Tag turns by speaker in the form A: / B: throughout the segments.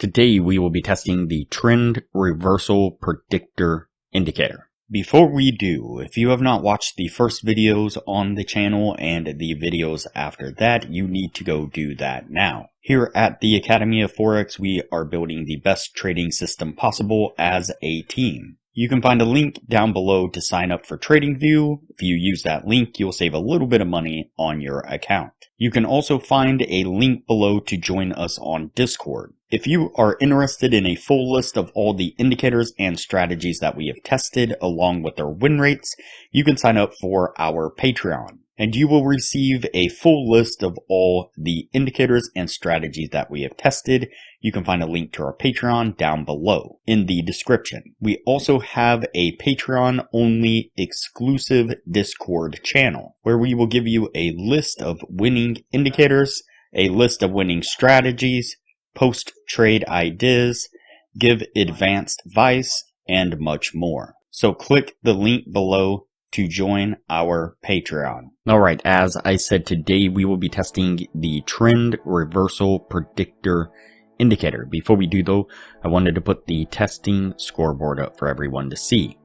A: Today we will be testing the Trend Reversal Predictor indicator. Before we do, if you have not watched the first videos on the channel and the videos after that, you need to go do that now. Here at the Academy of Forex, we are building the best trading system possible as a team. You can find a link down below to sign up for TradingView. If you use that link, you'll save a little bit of money on your account. You can also find a link below to join us on Discord. If you are interested in a full list of all the indicators and strategies that we have tested along with their win rates, you can sign up for our Patreon. And you will receive a full list of all the indicators and strategies that we have tested. You can find a link to our Patreon down below in the description. We also have a Patreon-only exclusive Discord channel where we will give you a list of winning indicators, a list of winning strategies, post trade ideas, give advanced advice, and much more. So click the link below to join our Patreon. Alright, as I said, today we will be testing the Trend Reversal Predictor indicator. Before we do though, I wanted to put the testing scoreboard up for everyone to see.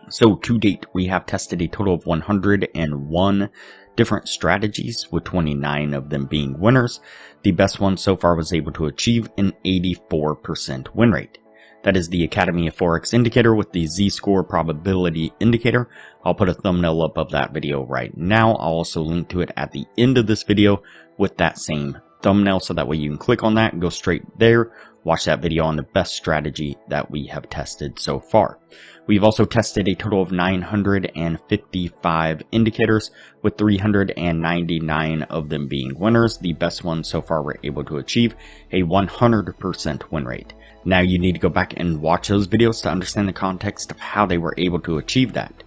A: So to date, we have tested a total of 101 different strategies, with 29 of them being winners. The best one so far was able to achieve an 84% win rate. That is the Academy of Forex indicator with the Z-score probability indicator. I'll put a thumbnail up of that video right now. I'll also link to it at the end of this video with that same thumbnail, so that way you can click on that and go straight there, watch that video on the best strategy that we have tested so far. We've also tested a total of 955 indicators, with 399 of them being winners. The best ones so far were able to achieve a 100% win rate. Now you need to go back and watch those videos to understand the context of how they were able to achieve that.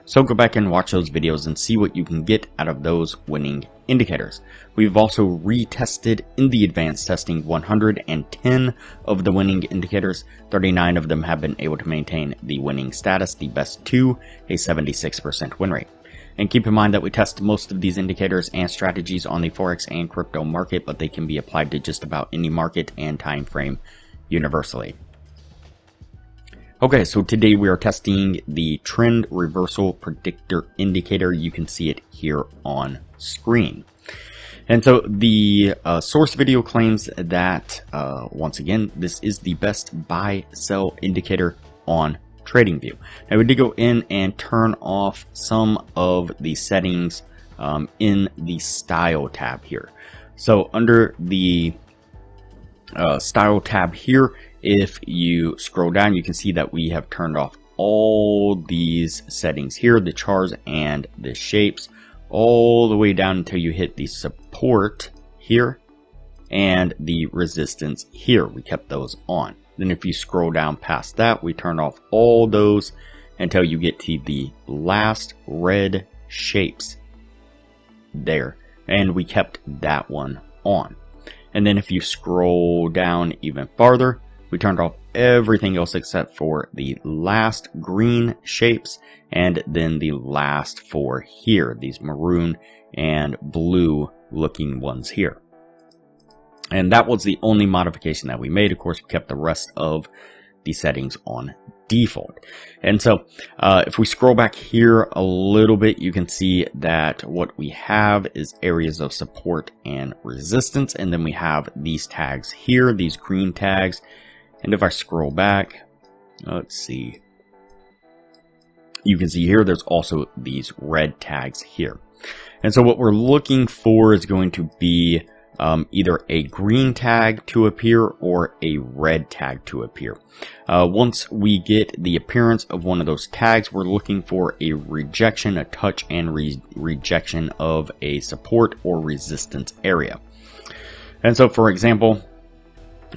A: So go back and watch those videos and see what you can get out of those winning indicators. We've also retested in the advanced testing 110 of the winning indicators. 39 of them have been able to maintain the winning status, the best two, a 76% win rate. And keep in mind that we test most of these indicators and strategies on the Forex and crypto market, but they can be applied to just about any market and time frame universally. Okay, so today we are testing the Trend Reversal Predictor indicator. You can see it here on screen. And so the source video claims that, once again, this is the best buy-sell indicator on TradingView. Now we did go in and turn off some of the settings in the Style tab here. So under the Style tab here, if you scroll down, you can see that we have turned off all these settings here, the chars and the shapes, all the way down until you hit the support here and the resistance here. We kept those on. Then if you scroll down past that, we turn off all those until you get to the last red shapes there, and we kept that one on. And then if you scroll down even farther, we turned off everything else except for the last green shapes and then the last four here, these maroon and blue looking ones here. And that was the only modification that we made. Of course, we kept the rest of the settings on default. And so if we scroll back here a little bit, you can see that what we have is areas of support and resistance, and then we have these tags here, these green tags. And if I scroll back, let's see, you can see here there's also these red tags here. And so what we're looking for is going to be either a green tag to appear or a red tag to appear. Once we get the appearance of one of those tags, we're looking for a rejection, a touch and rejection of a support or resistance area. And so for example,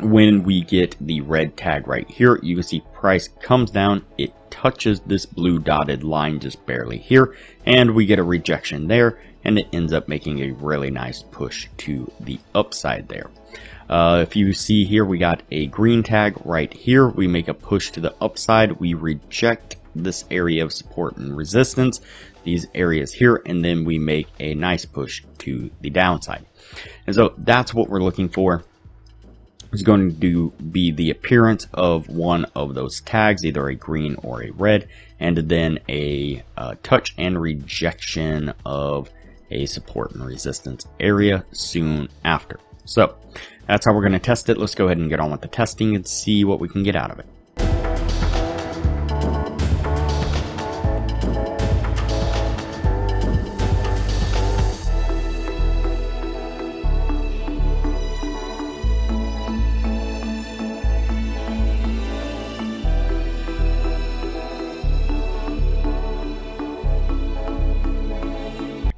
A: when we get the red tag right here, you can see price comes down, it touches this blue dotted line just barely here, and we get a rejection there, and it ends up making a really nice push to the upside there. If you see here, we got a green tag right here. We make a push to the upside. We reject this area of support and resistance, these areas here, and then we make a nice push to the downside. And so that's what we're looking for. is going to be the appearance of one of those tags, either a green or a red, and then a touch and rejection of a support and resistance area soon after. So that's how we're going to test it. Let's go ahead and get on with the testing and see what we can get out of it.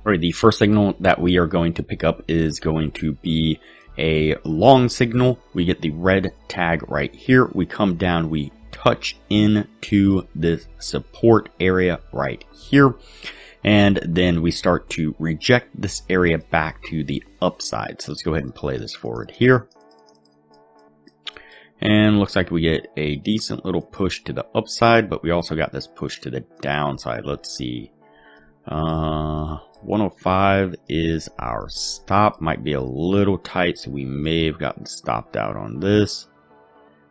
A: Alright, the first signal that we are going to pick up is going to be a long signal. We get the red tag right here. We come down, we touch into this support area right here, and then we start to reject this area back to the upside. So let's go ahead and play this forward here. And looks like we get a decent little push to the upside, but we also got this push to the downside. Let's see. 105 is our stop. Might be a little tight, so we may have gotten stopped out on this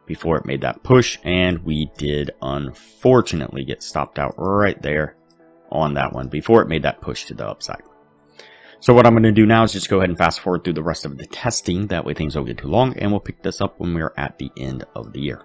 A: before it made that push, and we did unfortunately get stopped out right there on that one before it made that push to the upside. So what I'm going to do now is just go ahead and fast forward through the rest of the testing. That way things don't get too long, and we'll pick this up when we're at the end of the year.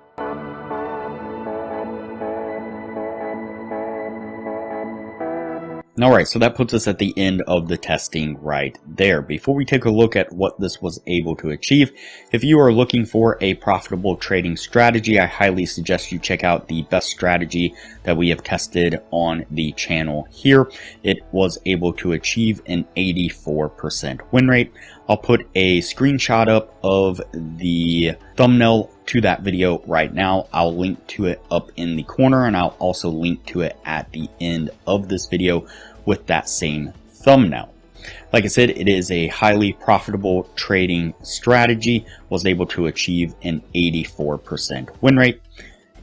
A: Alright, so that puts us at the end of the testing right there. Before we take a look at what this was able to achieve, if you are looking for a profitable trading strategy, I highly suggest you check out the best strategy that we have tested on the channel here. It was able to achieve an 84% win rate. I'll put a screenshot up of the thumbnail to that video right now. I'll link to it up in the corner, and I'll also link to it at the end of this video with that same thumbnail. Like I said, it is a highly profitable trading strategy, was able to achieve an 84% win rate.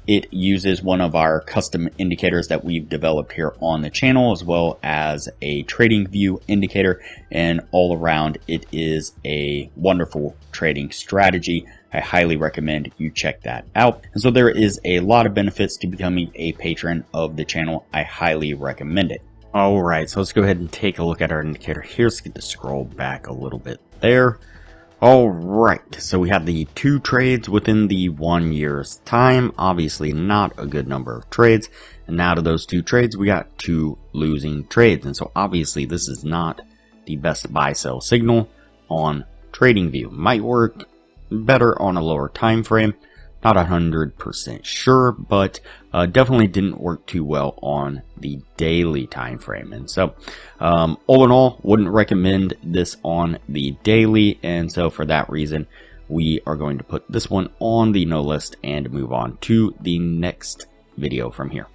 A: It uses one of our custom indicators that we've developed here on the channel, as well as a TradingView indicator, and all around it is a wonderful trading strategy. I highly recommend you check that out. And so there is a lot of benefits to becoming a patron of the channel. I highly recommend it. Alright, so let's go ahead and take a look at our indicator here. Let's get the scroll back a little bit there. Alright, so we have the 2 trades within the 1 year's time. Obviously not a good number of trades. And out of those 2 trades, we got 2 losing trades. And so obviously this is not the best buy-sell signal on TradingView. Might work better on a lower time frame. Not 100% sure, but definitely didn't work too well on the daily time frame. And so all in all, wouldn't recommend this on the daily, and so for that reason we are going to put this one on the no list and move on to the next video from here.